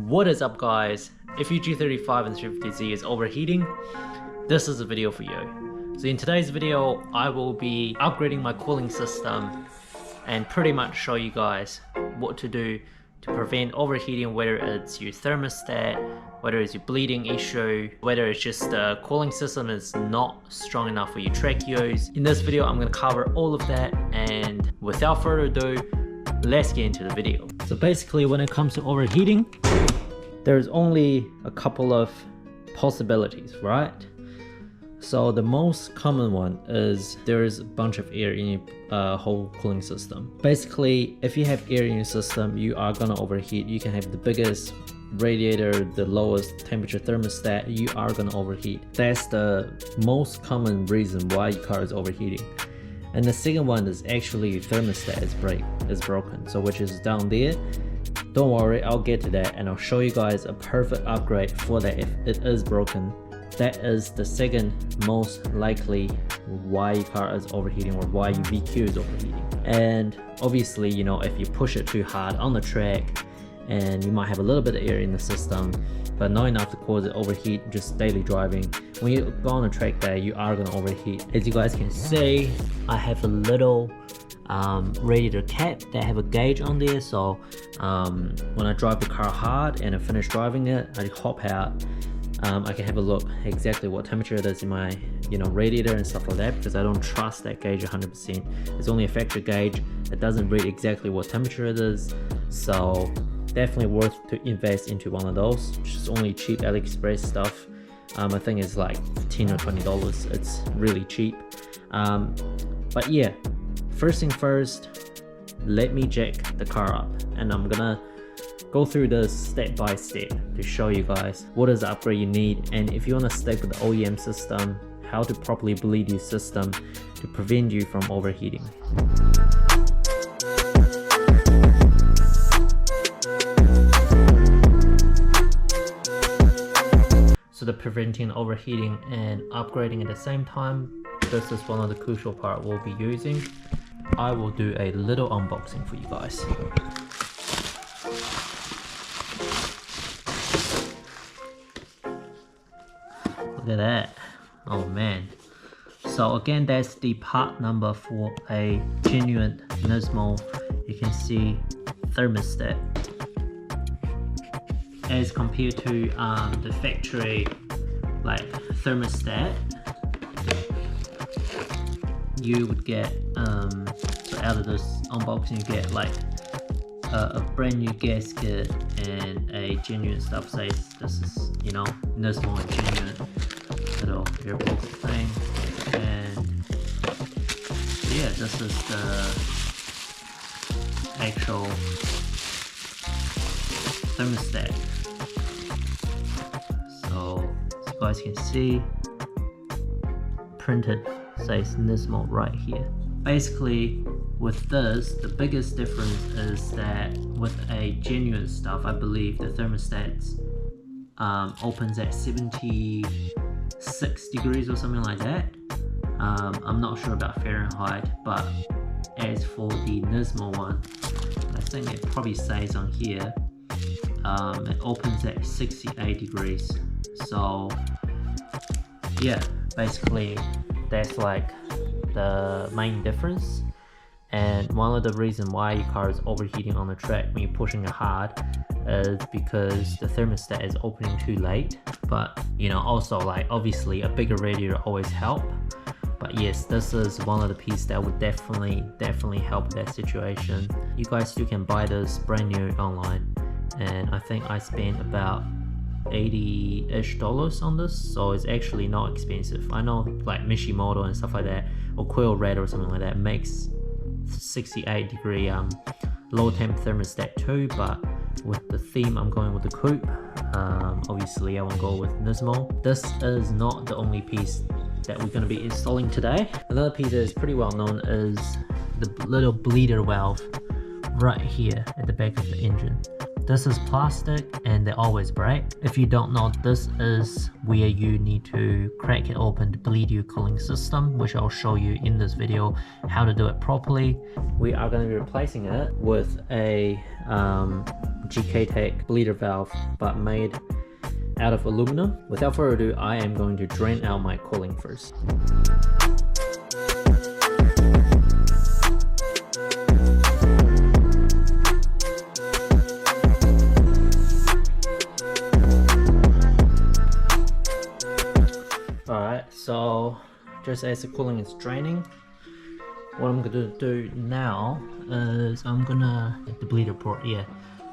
What is up, guys? If your G35 and 350Z is overheating, this is a video for you. So in today's video, I will be upgrading my cooling system and pretty much show you guys what to do to prevent overheating, whether it's your thermostat, whether it's your bleeding issue, whether it's just the cooling system is not strong enough for your tracheos. In this video, I'm going to cover all of that, and without further ado, let's get into the video. So basically, when it comes to overheating, there's only a couple of possibilities, right? So the most common one is there is a bunch of air in your whole cooling system. Basically, if you have air in your system, you are gonna overheat. You can have the biggest radiator, the lowest temperature thermostat, you are gonna overheat. That's the most common reason why your car is overheating. And the second one is actually your thermostat is broken, so which is down there. Don't worry, I'll get to that and I'll show you guys a perfect upgrade for that if it is broken. That is the second most likely why your car is overheating or why your VQ is overheating. And obviously, you know, if you push it too hard on the track and you might have a little bit of air in the system, but not enough to cause it overheat just daily driving. When you go on a track day, you are gonna overheat. As you guys can see, I have a little radiator cap that have a gauge on there, so when I drive the car hard and I finish driving it, I hop out, I can have a look exactly what temperature it is in my radiator and stuff like that, because I don't trust that gauge 100%. It's only a factory gauge. It doesn't read exactly what temperature it is, so definitely worth to invest into one of those. It's only cheap AliExpress stuff. I think it's like $10 or $20. It's really cheap. But yeah, first thing first, let me jack the car up, and I'm gonna go through this step by step to show you guys what is the upgrade you need, and if you want to stick with the OEM system, how to properly bleed your system to prevent you from overheating. So the preventing overheating and upgrading at the same time, this is one of the crucial part we'll be using. I will do a little unboxing for you guys. Look at that. Oh man. So again, that's the part number for a genuine NISMO. You can see thermostat. As compared to the factory like thermostat, you would get so out of this unboxing you get like a brand new gasket and a genuine stuff. Says this is NISMO and genuine little airbox thing, and yeah, this is the actual thermostat. So as you guys can see, printed says NISMO right here. Basically with this, the biggest difference is that with a genuine stuff, I believe the thermostat opens at 76 degrees or something like that. I'm not sure about Fahrenheit, but as for the NISMO one, I think it probably says on here it opens at 68 degrees. So yeah, basically that's like the main difference, and one of the reasons why your car is overheating on the track when you're pushing it hard is because the thermostat is opening too late. But also like obviously a bigger radiator always help, but yes, this is one of the pieces that would definitely help that situation. You guys still can buy this brand new online, and I think I spent about $80-ish on this, so it's actually not expensive. I know like Mishimoto and stuff like that, or Coil Red or something like that, makes 68 degree low temp thermostat too, but with the theme I'm going with the coupe. Obviously I won't go with NISMO. This is not the only piece that we're going to be installing today. Another piece that is pretty well known is the little bleeder valve right here at the back of the engine. This is plastic and they always break. If you don't know, this is where you need to crack it open to bleed your cooling system, which I'll show you in this video how to do it properly. We are going to be replacing it with a GK bleeder valve, but made out of aluminum. Without further ado, I am going to drain out my cooling first. Alright, so just as the cooling is draining, what I'm gonna do now is I'm gonna the bleeder port,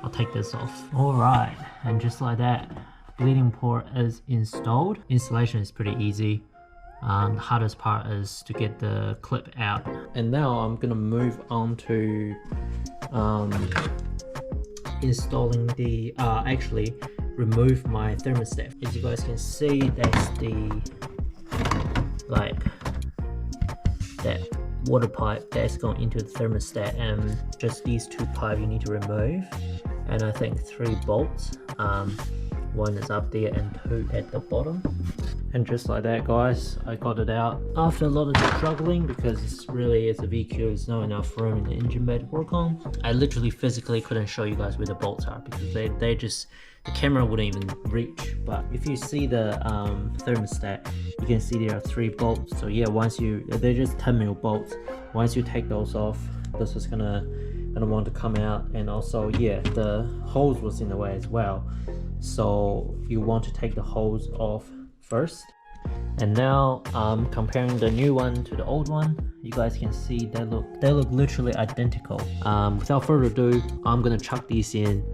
I'll take this off. Alright, and just like that, bleeding port is installed. Installation is pretty easy. The hardest part is to get the clip out. And now I'm gonna move on to installing the actually remove my thermostat. As you guys can see, that's the that water pipe that's going into the thermostat, and just these two pipes you need to remove, and I think 3 bolts. One is up there and 2 at the bottom. And just like that, guys, I got it out after a lot of struggling, because it's really, as a VQ, there's not enough room in the engine bay to work on. I literally physically couldn't show you guys where the bolts are, because they just, the camera wouldn't even reach. But if you see the thermostat, you can see there are 3 bolts. So yeah, they're just 10mm bolts. Once you take those off, this is gonna want to come out. And also, yeah, the hose was in the way as well, so you want to take the hose off first. And now comparing the new one to the old one, you guys can see they look literally identical. Without further ado, I'm gonna chuck these in,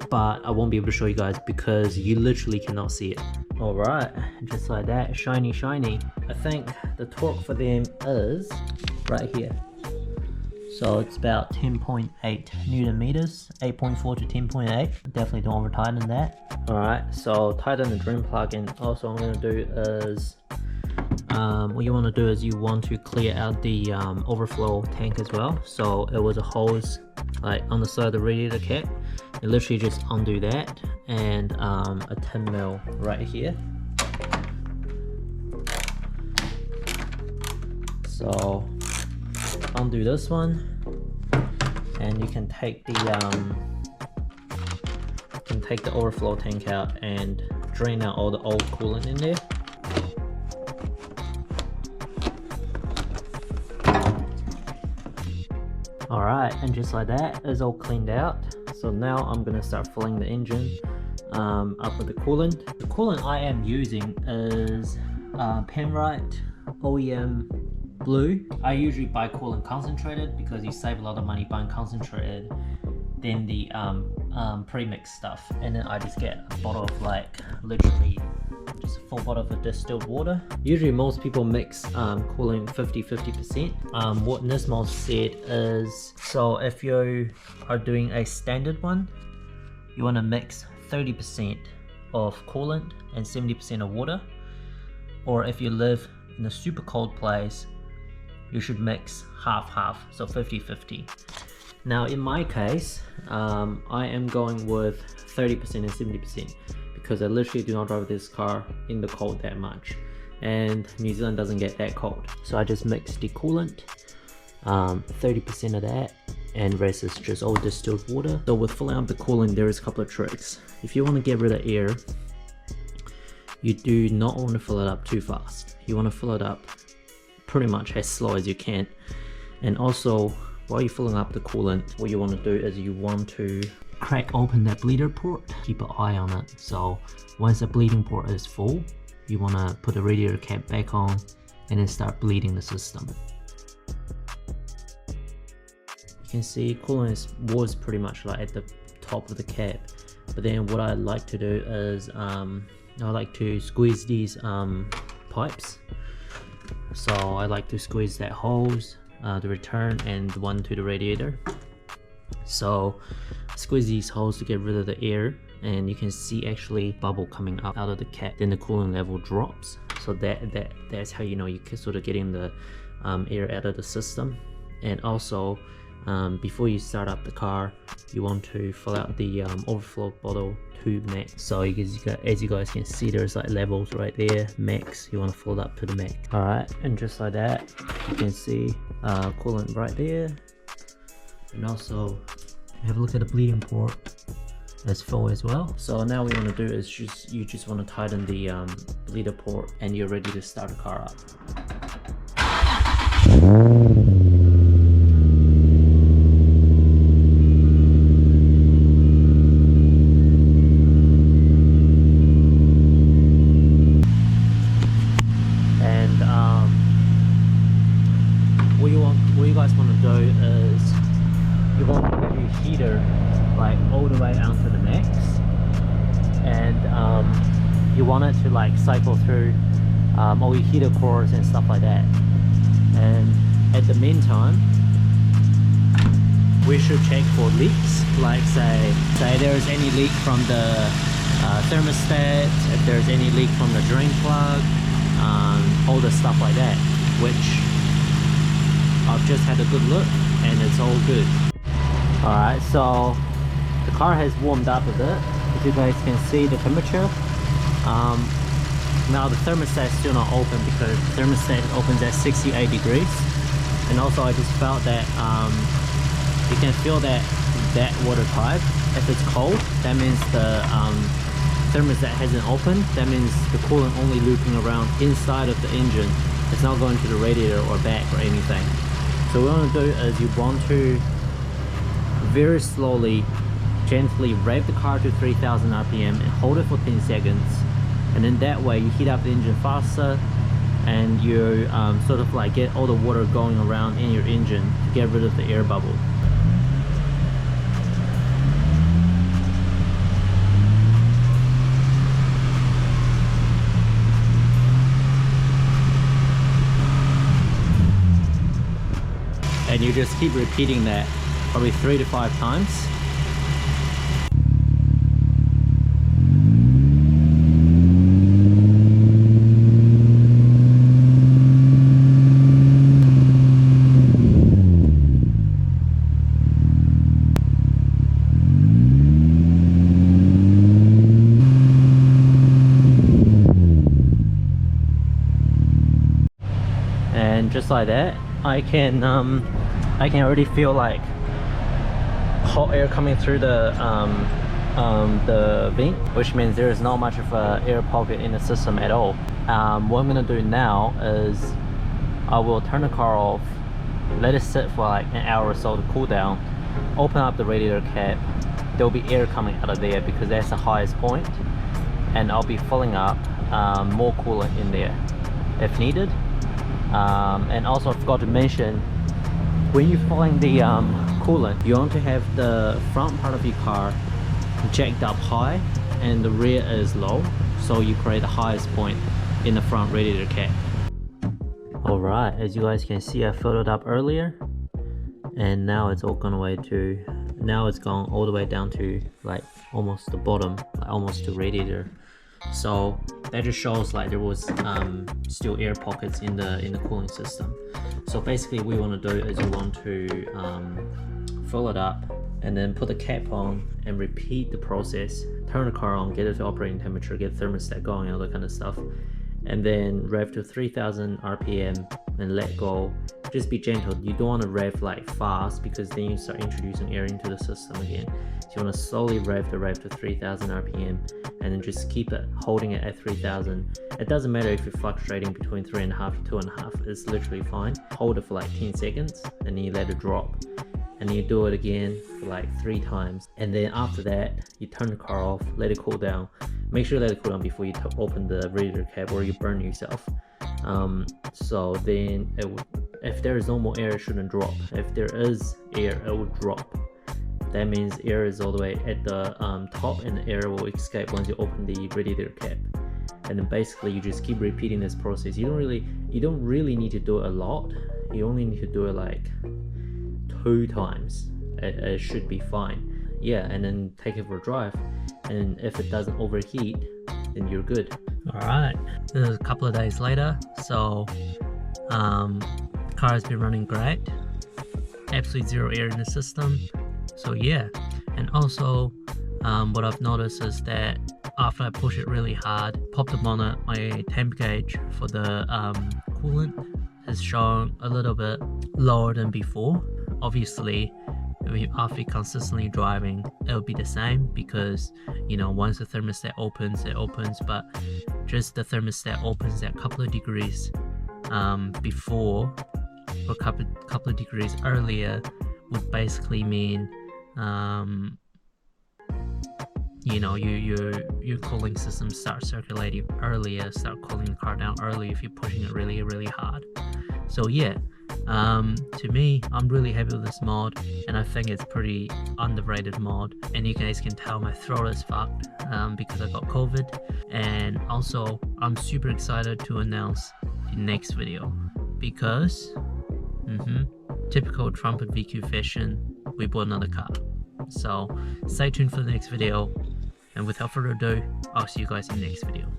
but I won't be able to show you guys because you literally cannot see it. Alright, just like that, shiny. I think the torque for them is right here. So it's about 10.8 Newton meters, 8.4 to 10.8. Definitely don't over tighten that. Alright, so tighten the drain plug, and also what I'm going to do is, what you want to do is you want to clear out the overflow tank as well. So it was a hose like on the side of the radiator cap. You literally just undo that, and a 10mm right here. So undo this one, and you can take the overflow tank out and drain out all the old coolant in there. Alright, and just like that, it's all cleaned out. So now I'm gonna start filling the engine up with the coolant. The coolant I am using is Penrite OEM Blue. I usually buy coolant concentrated because you save a lot of money buying concentrated than the pre-mixed stuff. And then I just get a bottle of literally just a full bottle of distilled water. Usually most people mix coolant 50-50%. What NISMO said is, so if you are doing a standard one, you want to mix 30% of coolant and 70% of water. Or if you live in a super cold place, you should mix half, so 50-50. Now in my case, I am going with 30% and 70% because I literally do not drive this car in the cold that much, and New Zealand doesn't get that cold. So I just mix the coolant, 30% of that, and rest is just all distilled water. So with filling up the coolant, there is a couple of tricks. If you want to get rid of air, you do not want to fill it up too fast. You want to fill it up pretty much as slow as you can. And also, while you're filling up the coolant, what you want to do is you want to crack open that bleeder port. Keep an eye on it. So once the bleeding port is full, you want to put the radiator cap back on and then start bleeding the system. You can see coolant was pretty much like at the top of the cap. But then what I like to do is I like to squeeze these pipes. So I like to squeeze that hose, the return and the one to the radiator. So squeeze these holes to get rid of the air, and you can see actually bubble coming up out of the cap. Then the coolant level drops. So that's how you know you're sort of getting the air out of the system. And also before you start up the car, you want to fill out the overflow bottle to max. So as you guys can see, there's like levels right there. Max, you want to fill it up to the max. Alright, and just like that, you can see coolant right there. And also have a look at the bleeding port, it's full as well. So now what you want to do is you just want to tighten the bleeder port, and you're ready to start the car up. What you guys want to do is you want to have your heater like all the way onto the max, and you want it to like cycle through all your heater cores and stuff like that. And at the meantime, we should check for leaks, like say there's any leak from the thermostat, if there's any leak from the drain plug, all the stuff like that, which I've just had a good look and it's all good. Alright, so the car has warmed up a bit. As you guys can see the temperature. Now the thermostat is still not open because the thermostat opens at 68 degrees. And also I just felt that you can feel that water pipe. If it's cold, that means the thermostat hasn't opened. That means the coolant only looping around inside of the engine. It's not going to the radiator or back or anything. So what you want to do is you want to very slowly, gently rev the car to 3000 RPM and hold it for 10 seconds. And then that way you heat up the engine faster, and you sort of like get all the water going around in your engine to get rid of the air bubble. And you just keep repeating that probably 3 to 5 times. And just like that, I can already feel like hot air coming through the vent, which means there is not much of a air pocket in the system at all. What I'm gonna do now is I will turn the car off, let it sit for like an hour or so to cool down, open up the radiator cap. There'll be air coming out of there because that's the highest point, and I'll be filling up more coolant in there if needed. And also I forgot to mention, when you're filling the coolant, you want to have the front part of your car jacked up high and the rear is low, so you create the highest point in the front radiator cap. Alright, as you guys can see, I filled it up earlier, and now it's all gone away to, now it's gone all the way down to like almost the bottom, like almost the radiator. So that just shows like there was still air pockets in the cooling system. So basically what you want to do is you want to fill it up and then put the cap on and repeat the process. Turn the car on, get it to operating temperature, get thermostat going, all that kind of stuff, and then rev to 3000 RPM and let go. Just be gentle. You don't want to rev like fast because then you start introducing air into the system again. So you want to slowly rev to 3000 RPM and then just keep it, holding it at 3000. It doesn't matter if you're fluctuating between 3.5 to 2.5, it's literally fine. Hold it for like 10 seconds and then you let it drop. And then you do it again for like 3 times. And then after that, you turn the car off, let it cool down. Make sure you let it cool down before you open the radiator cap or you burn yourself. So then if there is no more air, it shouldn't drop. If there is air, it will drop. That means air is all the way at the top, and the air will escape once you open the radiator cap. And then basically you just keep repeating this process. You don't really need to do it a lot. You only need to do it like 2 times. It should be fine. Yeah, and then take it for a drive. And if it doesn't overheat, then you're good. Alright, this is a couple of days later, so the car has been running great. absolutely zero air in the system. So yeah, and also what I've noticed is that after I push it really hard, popped them on it, my temp gauge for the coolant has shown a little bit lower than before. Obviously, after consistently driving, it'll be the same, because you know, once the thermostat opens, it opens, but just the thermostat opens at a couple of degrees before, or a couple of degrees earlier, would basically mean you know, your cooling system starts circulating earlier, start cooling the car down early if you're pushing it really hard. So yeah, to me, I'm really happy with this mod, and I think it's pretty underrated mod. And you guys can tell my throat is fucked because I got COVID. And also, I'm super excited to announce the next video, because typical trumpet VQ fashion, we bought another car. So stay tuned for the next video, and without further ado, I'll see you guys in the next video.